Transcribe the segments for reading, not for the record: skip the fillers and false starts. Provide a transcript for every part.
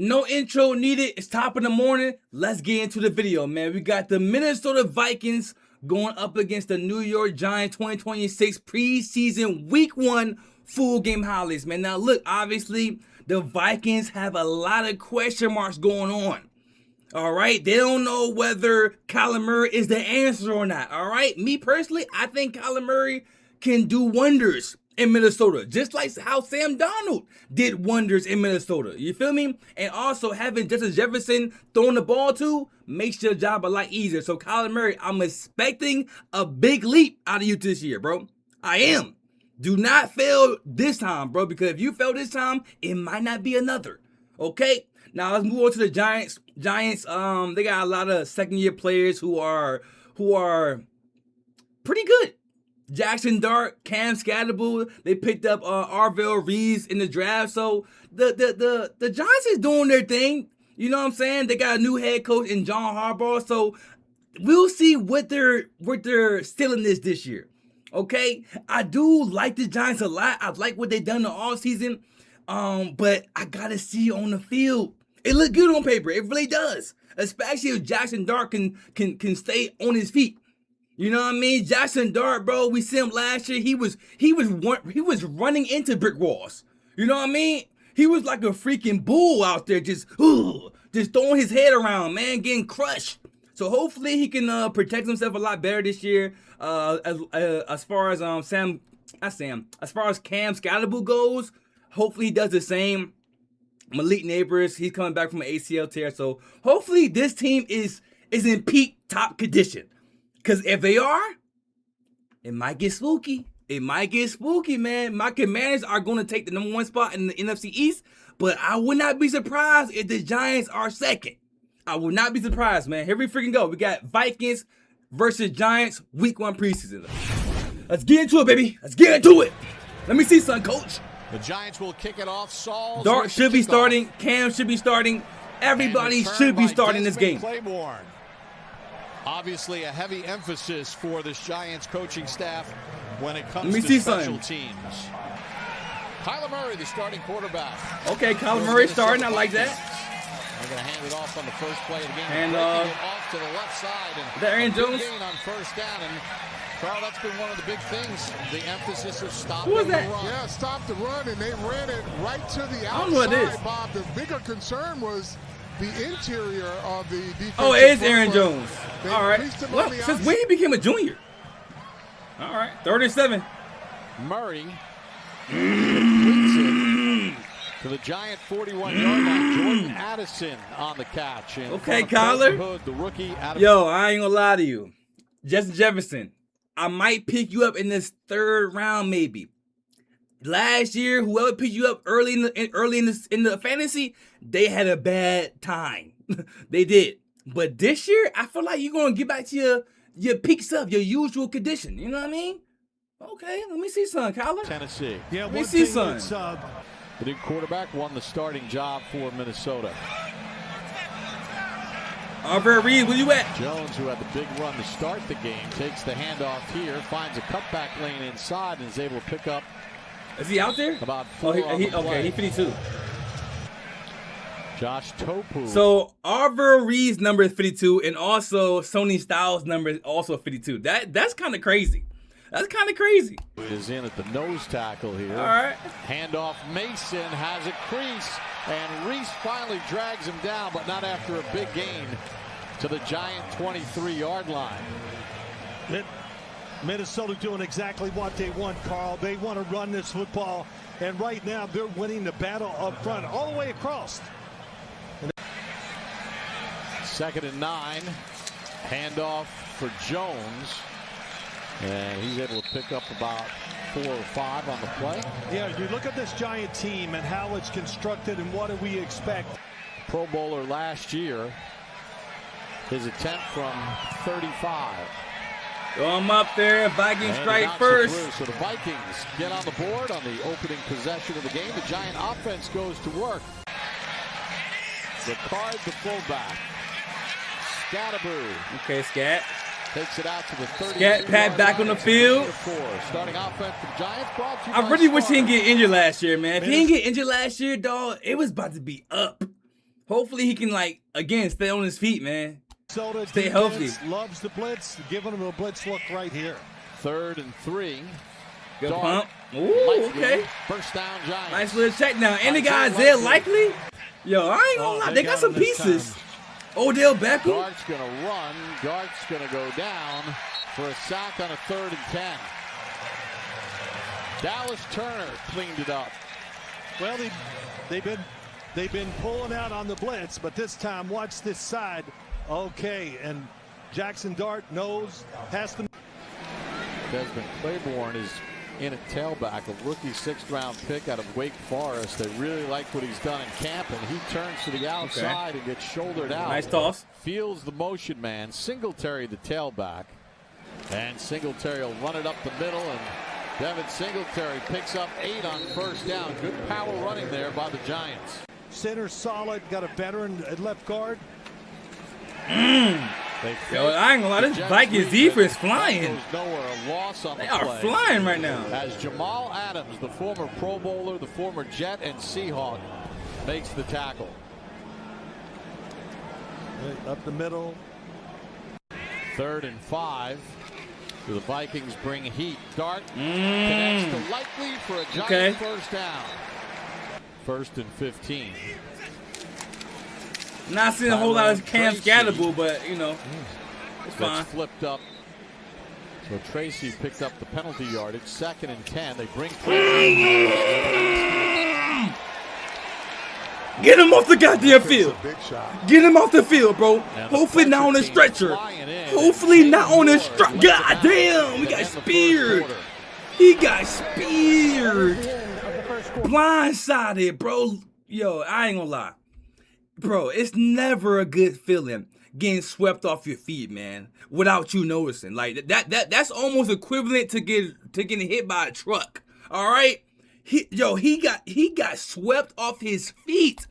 No intro needed. It's top of the morning. Let's get into the video, man. We got the Minnesota Vikings going up against the New York Giants 2026 preseason week 1 full game highlights, man. Now, look, obviously, the Vikings have a lot of question marks going on. All right, they don't know whether Kyler Murray is the answer or not. All right, me personally, I think Kyler Murray can do wonders in Minnesota, just like how Sam Darnold did wonders in Minnesota. You feel me? And also having Justin Jefferson throwing the ball to makes your job a lot easier. So Kyler Murray, I'm expecting a big leap out of you this year, bro. I am. Do not fail this time, bro, because if you fail this time, it might not be another. Okay? Now let's move on to the Giants. Giants, they got a lot of second-year players who are pretty good. Jackson Dart, Cam Scatterbull, they picked up Arvell Reeves in the draft. So the Giants is doing their thing. You know what I'm saying? They got a new head coach in John Harbaugh. So we'll see what they're stealing this year. Okay? I do like the Giants a lot. I like what they've done in the offseason. But I gotta see on the field. It look good on paper. It really does. Especially if Jackson Dart can stay on his feet. You know what I mean? Jackson Dart, bro, we see him last year. He was running into brick walls. You know what I mean? He was like a freaking bull out there, just throwing his head around, man, getting crushed. So hopefully he can protect himself a lot better this year. As far as Cam Scatterbull goes, hopefully he does the same. Malik Neighbors, he's coming back from an ACL tear. So hopefully this team is in peak top condition. Because if they are, it might get spooky. It might get spooky, man. My Commanders are going to take the #1 spot in the NFC East, but I would not be surprised if the Giants are second. I would not be surprised, man. Here we freaking go. We got Vikings versus Giants week 1 preseason. Let's get into it, baby. Let's get into it. Let me see, son, coach. The Giants will kick it off. Saul Dart should be starting. Cam should be starting. Everybody should be starting this game. Claiborne. Obviously, a heavy emphasis for this Giants coaching staff when it comes to special teams. Kyler Murray, the starting quarterback. Okay, Kyler Murray starting. I like that. They're going to hand it off on the first play of the game. And it off to the left side. And Aaron Jones gain on first down. And Carl, that's been one of the big things. The emphasis of stopping the run. Yeah, stop the run, and they ran it right to the outside. I don't know what it is. Bob, the bigger concern was the interior of the defense. Oh, it is Aaron Jones. All right. Well, since when he became a junior? All right. 3rd and 7. Murray completes it to the Giant 41-yard line. Jordan Addison on the catch. And okay, Kyler. Hood, the rookie. Yo, I ain't gonna lie to you. Justin Jefferson, I might pick you up in this 3rd round, maybe. Last year, whoever picked you up early in the fantasy, they had a bad time. They did. But this year, I feel like you're gonna get back to your peak stuff, your usual condition. You know what I mean? Okay, let me see some, Kyler. Tennessee. Yeah, let me see some. The new quarterback won the starting job for Minnesota. Arvell Reeves, where you at? Jones, who had the big run to start the game, takes the handoff here, finds a cutback lane inside, and is able to pick up. Is he out there? About 4 okay, he 52. Josh Topu. So Arvell Reeves' number is 52, and also Sony Styles' number is also 52. That's kind of crazy. That's kind of crazy. Is in at the nose tackle here. All right. Handoff. Mason has a crease, and Reese finally drags him down, but not after a big gain to the Giant 23-yard line. Minnesota doing exactly what they want, Carl. They want to run this football, and right now they're winning the battle up front all the way across. 2nd and 9. Handoff for Jones. And he's able to pick up about 4 or 5 on the play. Yeah, you look at this Giant team and how it's constructed and what do we expect. Pro Bowler last year. His attempt from 35. Throw him up there. Vikings strike first. So the Vikings get on the board on the opening possession of the game. The Giant offense goes to work. Ricard, the fullback. Scatterbull. Okay, Scat. Takes it out to the 30. Scat Pat back on the field. Starting offense for the Giants. I really wish he didn't get injured last year, man. If he didn't get injured last year, dog, it was about to be up. Hopefully he can, like, again, stay on his feet, man. Stay healthy. Loves the blitz. Giving him a blitz look right here. 3rd and 3. Good pump. Ooh, okay. First down, Giants. Nice little check down. And the guy Isaiah Likely. Yo, I ain't gonna lie. They got some pieces. Odell Beckham. Dart's going to run. Dart's going to go down for a sack on a 3rd and 10. Dallas Turner cleaned it up. Well, they've been pulling out on the blitz, but this time, watch this side. Okay, and Jackson Dart knows, has to. Desmond Claiborne is in at tailback, a rookie 6th-round pick out of Wake Forest. They really like what he's done in camp, and he turns to the outside and gets shouldered out. Nice toss. Feels the motion man. Singletary the tailback. And Singletary will run it up the middle, and Devin Singletary picks up 8 on first down. Good power running there by the Giants. Center solid, got a veteran at left guard. Yo, I ain't gonna lie, this Vikings defense flying. Nowhere, a loss on they the are play. flying right now. As Jamal Adams, the former Pro Bowler, the former Jet and Seahawk, makes the tackle. Up the middle. 3rd and 5. The Vikings bring heat. Dart connects to Likely for a Giant first down. 1st and 15. Not seeing a whole lot of Cam Scatterbull, but you know, it's fine. That's flipped up. So Tracy picked up the penalty yardage. 2nd and 10. They bring Get him off the goddamn field. Get him off the field, bro. Hopefully not on a stretcher. Hopefully not on a stretcher. God damn, we got speared. He got speared. Blindsided, bro. Yo, I ain't gonna lie. Bro, it's never a good feeling getting swept off your feet, man, without you noticing. Like that's almost equivalent to getting hit by a truck. All right? He got swept off his feet.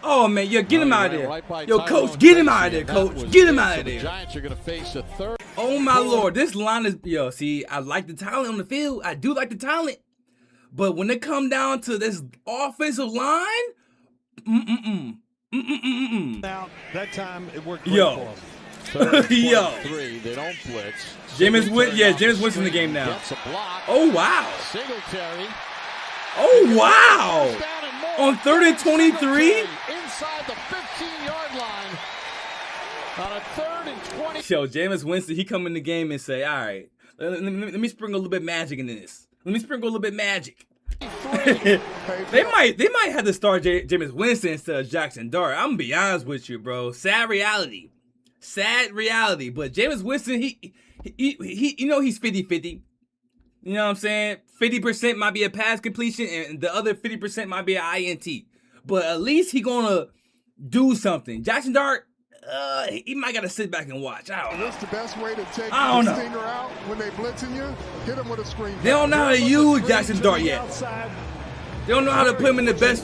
Oh man, yo, get him out of there. Yo, coach, get him out of there, coach. Get him out of there. Giants are going to face a 3rd. Oh my Lord, this line is see, I like the talent on the field. I do like the talent. But when it come down to this offensive line, Now, that time it worked yo. for him. Yo. 3. They don't blitz. Jameis Winston in the game now. Oh wow. Singletary. Oh wow. On 3rd and 23? Inside the 15-yard line. On a 3rd and 20. Yo, Jameis Winston, he come in the game and say, all right, let me sprinkle a little bit of magic into this. Let me sprinkle a little bit of magic. they might have to start Jameis Winston instead of Jackson Dart. I'm gonna be honest with you, bro. Sad reality. But Jameis Winston, he you know he's 50-50. You know what I'm saying? 50% might be a pass completion, and the other 50% might be an INT. But at least he gonna do something. Jackson Dart, he might gotta sit back and watch. I don't know. What's the best way to take the stinger out when they blitzing you? Hit him with a screen. They don't know how to use Jackson Dart yet. They don't know how to put him in the best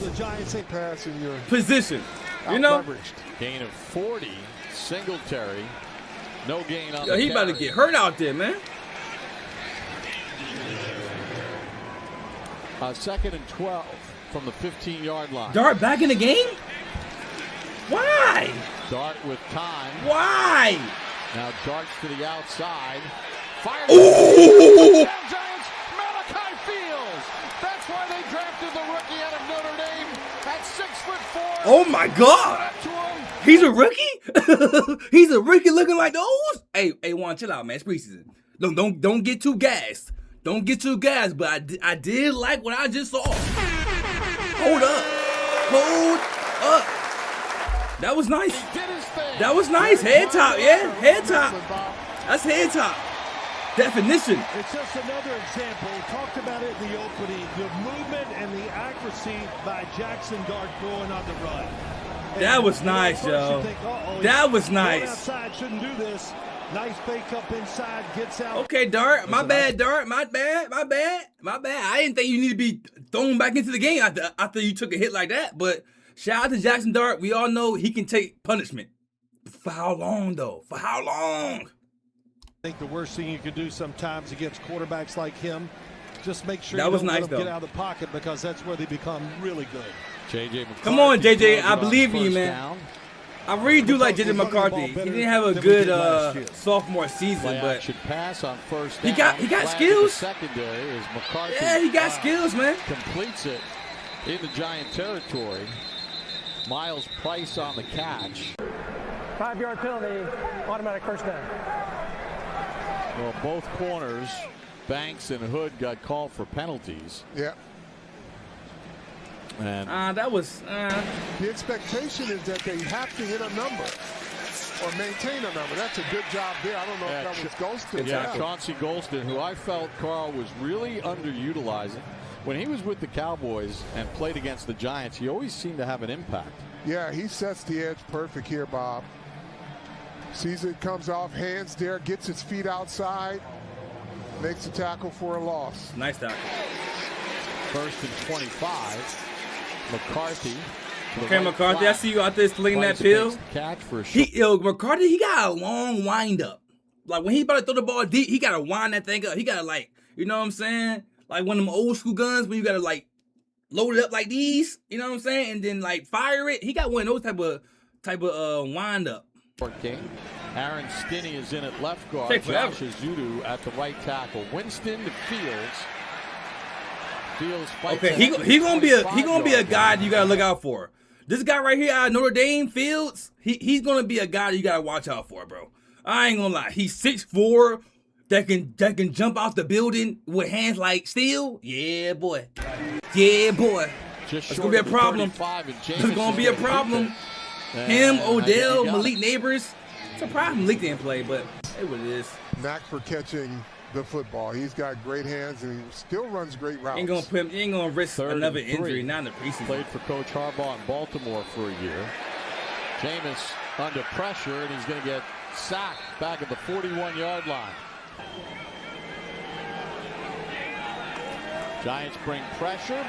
position. You know? Gain of 40. Singletary. No gain on Yo, he about to get hurt out there, man. 2nd and 12 from the 15-yard line. Dart back in the game? Why? Dart with time. Why? Now Dart's to the outside. Fires. Ooh! Giants, Malachi Fields. That's why they drafted the rookie out of Notre Dame at 6'4". Oh my God! He's a rookie? He's a rookie looking like those? Hey, Juan, chill out, man. It's preseason. Don't get too gassed. Don't get too gassed, but I did like what I just saw. Hold up. That was nice. That was nice. Head top, yeah. Head top. That's head top. Definition. It's just another example. We talked about it in the opening. The movement and the accuracy by Jackson Dart going on the run. That was nice, yo. That was nice. Outside, shouldn't do this. Nice fake up inside, gets out. Okay, Dart. My bad, Dart. My bad. I didn't think you need to be thrown back into the game after you took a hit like that. But shout out to Jackson Dart. We all know he can take punishment. For how long, though? For how long? I think the worst thing you can do sometimes against quarterbacks like him, just make sure that you was don't nice, let them though. get out of the pocket, because that's where they become really good. J.J. McCarthy. Come on, JJ. throws I it believe on in you, first man. down. I really do like JJ McCarthy. He didn't have a good sophomore season, Play but action pass on first down. he got Flag skills. in the secondary is McCarthy. Yeah, he got skills, man. Completes it into Giant territory. Miles Price on the catch. 5-yard penalty, automatic first down. Well, both corners, Banks and Hood, got called for penalties. Yeah. And That was. The expectation is that they have to hit a number or maintain a number. That's a good job there. I don't know if that was Golston. yeah, Chauncey Golston, who I felt, Carl, was really underutilizing. When he was with the Cowboys and played against the Giants, he always seemed to have an impact. Yeah, he sets the edge perfect here, Bob. Sees it, comes off, hands there, gets his feet outside, makes the tackle for a loss. Nice tackle. First and 25. McCarthy. Okay, McCarthy, I see you out there slinging that pill. Catch for a McCarthy, he got a long wind up. Like when he about to throw the ball deep, he got to wind that thing up. He got to, like, you know what I'm saying? Like one of them old school guns where you got to, like, load it up like these, you know what I'm saying? And then, like, fire it. He got one of those type of wind up. Game. Aaron Stinney is in at left guard. Take forever. Josh Azudu at the right tackle. Winston to Fields. Fields fights. Okay, he gonna be a guy you gotta look out for. This guy right here out of Notre Dame, Fields, he's gonna be a guy you gotta watch out for, bro. I ain't gonna lie. He's 6'4", that can jump out the building with hands like steel. Yeah, boy. Yeah, boy. It's gonna be a problem. It's gonna be a problem. Him, Odell, Malik Neighbors. It's a problem Malik didn't play, but it what it is. Knack for catching the football. He's got great hands and he still runs great routes. You ain't gonna risk another injury, not in the preseason. Played for Coach Harbaugh in Baltimore for a year. Jameis under pressure, and he's going to get sacked back at the 41-yard line. Giants bring pressure.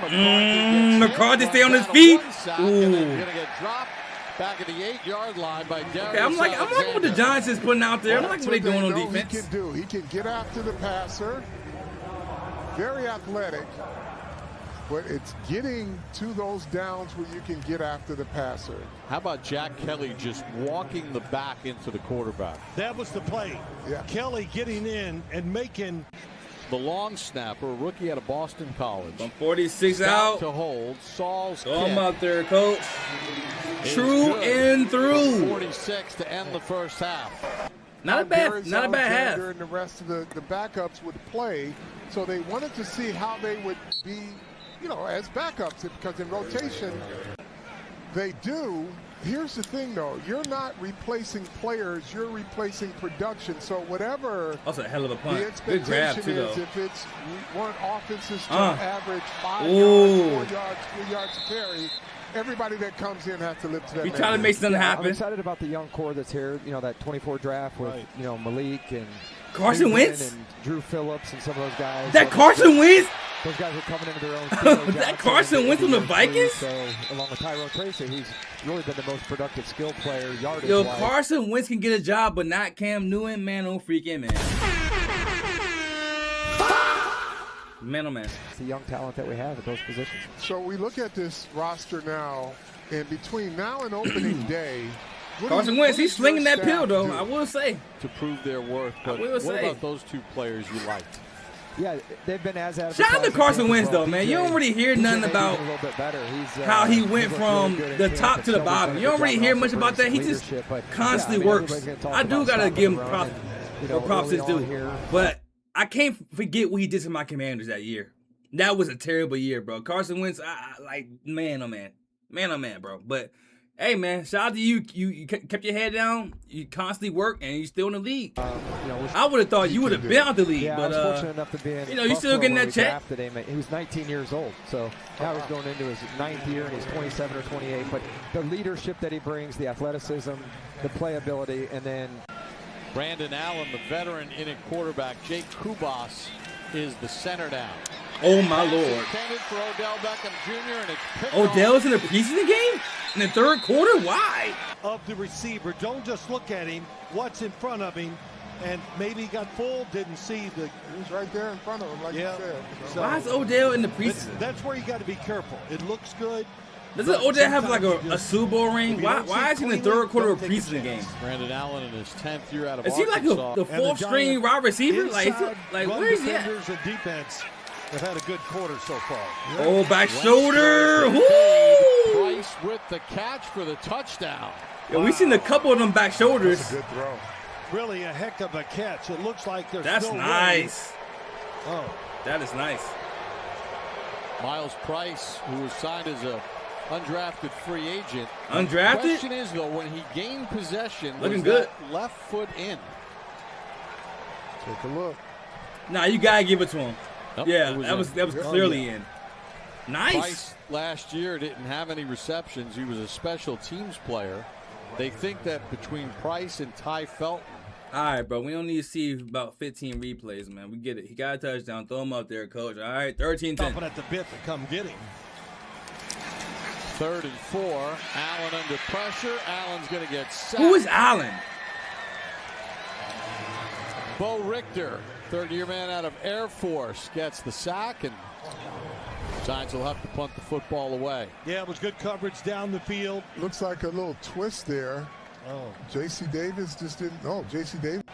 McCarthy stay on his feet. And then going to get dropped back at the 8-yard line by Darius. Okay, I'm like what the Giants is putting out there. I'm like what they doing on defense. He can do. He can get after the passer. Very athletic. But it's getting to those downs where you can get after the passer. How about Jack Kelly just walking the back into the quarterback? That was the play. Yeah. Kelly getting in and making the long snapper, a rookie out of Boston College. From 46 out to hold. Saul's Go him out there, coach. True and through. 46 to end the first half. Not a bad half. And the rest of the backups would play, so they wanted to see how they would be, as backups, because in rotation they do. Here's the thing, though. You're not replacing players. You're replacing production. So whatever that's a hell of a punt. the Good grab, expectation too, is, though. if it's one offenses to average 5 yards, 4 yards, 3 yards to carry, everybody that comes in has to live to that. We try to make something happen. I'm excited about the young core that's here. That 24 draft with Malik and Carson Newton Wentz and Drew Phillips and some of those guys. That Carson Wentz. Those guys are coming into their own. That Carson Wentz on the Vikings. So along with Tyrone Tracy, he's really been the most productive skill player. Yo, Carson Wentz can get a job, but not Cam Newton. Man, oh freaking man. Man, oh man. It's the young talent that we have at those positions. So we look at this roster now, and between now and opening day, Carson Wentz, he's slinging that pill, though. I will say. To prove their worth. But what about those two players you liked? Yeah, they've been as advertised. Shout out to Carson Wentz, though, man. You don't really hear nothing about how he went from the top to the bottom. You don't really hear much about that. He just constantly works. I do got to give him props. Props is due. But I can't forget what he did to my Commanders that year. That was a terrible year, bro. Carson Wentz, man, oh, man. Man, oh, man, bro. But, hey, man, shout out to you. You kept your head down. You constantly work, and you're still in the league. I would have thought you would have been out the league. Yeah, but, I was fortunate enough to be in you still getting that check. He was 19 years old, so now he's going into his 9th year, and he's 27 or 28. But the leadership that he brings, the athleticism, the playability, and then Brandon Allen, the veteran in at quarterback. Jake Kubas is the center down. Oh, my Lord. Intended for Odell Beckham Jr., and it's picked Odell's in the preseason game? In the third quarter? Why? Of the receiver. Don't just look at him. What's in front of him? And maybe he got full, didn't see the. He's right there in front of him, like you said. So why is Odell in the preseason? That's where you got to be careful. It looks good. Doesn't Odell have like a Super Bowl ring? Why is he in the third quarter of a preseason game? Brandon Allen in his 10th year out of Is he like Arkansas. the fourth string wide receiver? Like where is he at? Defenders and defense have had a good quarter so far. Oh, back shoulder. Woo! Price with the catch for the touchdown. Yeah, we've seen a couple of them back shoulders. That's a good throw. Really a heck of a catch. It looks like there's That's no nice. way. Oh, That is nice. Miles Price, who was signed as a undrafted free agent. Undrafted? The question is, though, when he gained possession, Looking was good. that left foot in? Take a look. Nah, you gotta give it to him. Nope, Yeah, it that was in. clearly in. Nice. Price last year didn't have any receptions. He was a special teams player. They think that between Price and Ty Felton. All right, bro. We don't need to see about 15 replays, man. We get it. He got a touchdown. Throw him up there, coach. All right, 13-10. chomping at the bit to come get him. 3rd and 4. Allen under pressure. Allen's going to get sacked. Who is Allen? Bo Richter, third-year man out of Air Force, gets the sack, and Giants will have to punt the football away. Yeah, it was good coverage down the field. Looks like a little twist there. Oh, J.C. Davis just didn't. Oh, J.C. Davis.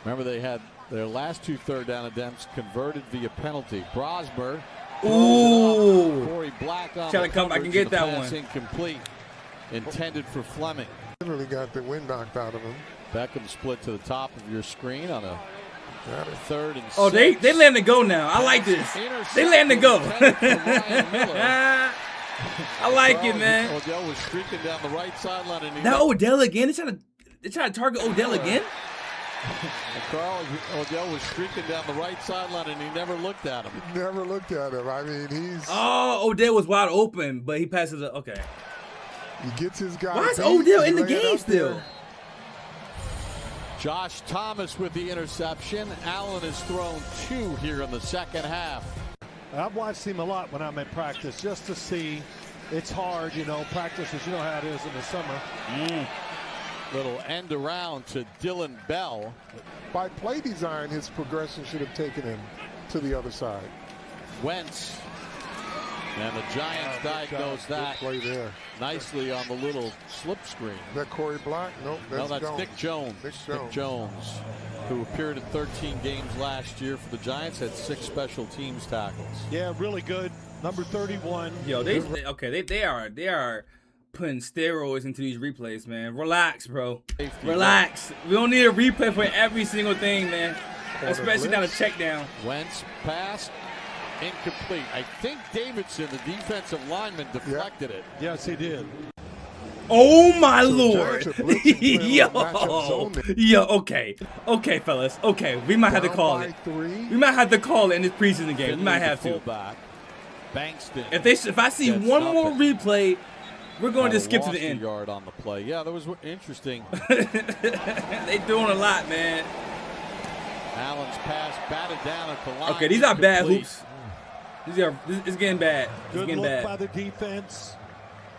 Remember, they had their last 2 third-down attempts converted via penalty. Brosmer. Ooh. Corey Black on Trying the to come back and coverage, get the that pass one. Incomplete. Intended for Fleming. Literally got the wind knocked out of him. Beckham split to the top of your screen on a Got it. 3rd and 6. Oh, they letting it go now. I like this. They letting it go. I like it, man. Odell was streaking down the right sideline. And Now Odell again. They trying to target Odell again. Carl Odell was streaking down the right sideline, and he never looked at him. Never looked at him. I mean, Oh, Odell was wide open, but he passes it. Okay. he gets his guy. Why is beat, Odell he in the lay it game out still? there. Josh Thomas with the interception. Allen has thrown 2 here in the second half. I've watched him a lot when I'm at practice just to see. It's hard, practices, you know how it is in the summer. Little end around to Dylan Bell. By play design, his progression should have taken him to the other side. Wentz. And the Giants diagnose that Good play there. nicely on the little slip screen. Is that Corey Black? Nope, that's No, that's Jones. Nick Jones. Nick Jones. Who appeared in 13 games last year for the Giants, had 6 special teams tackles. Yeah, really good. Number 31. Yo, they are putting steroids into these replays, man. Relax, bro. Safety. Relax. We don't need a replay for every single thing, man. Especially down a check down. Wentz pass, incomplete. I think Davidson, the defensive lineman, deflected it. Yes, he did. Oh my So Lord. Giants are blitzing, playing Yo. on matchup zone there. Yo, okay. Okay, fellas. Okay. We might have to Down call by it. 3. We might have to call it in this preseason game. We Finley, might the have to. fullback. Bankston. If I see Gets one more nothing. replay, we're going to Got a skip to the lost a end. yard on the play. Yeah, that was interesting. They doing a lot, man. Allen's pass batted down at the line. Okay, these are bad incomplete. hoops. It's getting bad. It's Good getting look bad. by the defense.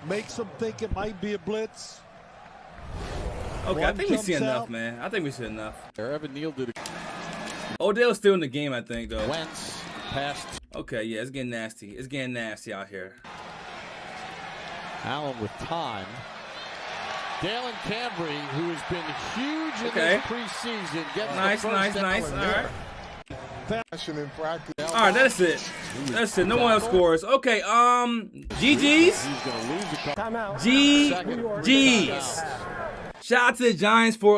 Makes them think it might be a blitz. Okay, I One think we see jumps enough, out. man. I think we see enough. Evan Neal did a Odell's still in the game, I think, though. Wentz passed. Okay, yeah, it's getting nasty. It's getting nasty out here. Allen with time. Dalen Cambry, who has been huge in Okay. this preseason, gets Nice, the nice, first nice. All right. Fashion in practice. All right, that's it. That's it. No one else scores. Okay, GG's. He's going to lose a couple. Timeout. GG's. Shout out to the Giants for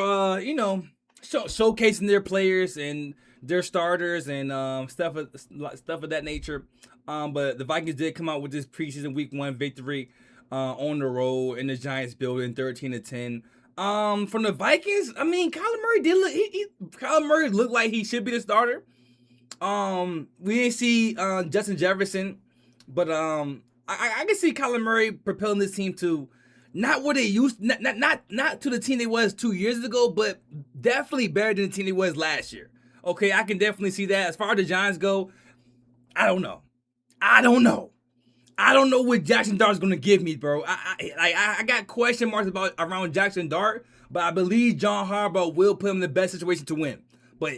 showcasing their players and their starters and stuff of that nature. But the Vikings did come out with this preseason week 1 victory on the road in the Giants building, 13-10. From the Vikings, I mean, Kyler Murray did look. Kyler Murray looked like he should be the starter. We didn't see Justin Jefferson, but I can see Kyler Murray propelling this team to not what they used, not to the team they was 2 years ago, but definitely better than the team they was last year. Okay, I can definitely see that. As far as the Giants go, I don't know what Jackson Dart's gonna give me, bro. I got question marks around Jackson Dart, but I believe John Harbaugh will put him in the best situation to win. But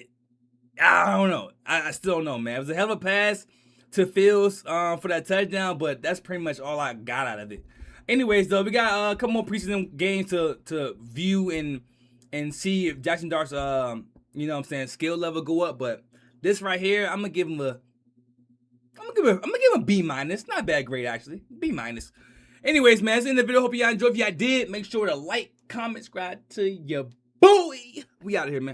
I don't know. I still don't know, man. It was a hell of a pass to Fields for that touchdown, but that's pretty much all I got out of it. Anyways, though, we got a couple more preseason games to view and see if Jackson Dart's you know what I'm saying, skill level go up. But this right here, I'm gonna give him a B minus. Not a bad grade actually. B minus. Anyways, man, that's the end of the video. Hope y'all enjoyed. If y'all did, make sure to like, comment, subscribe to your boy. We out of here, man.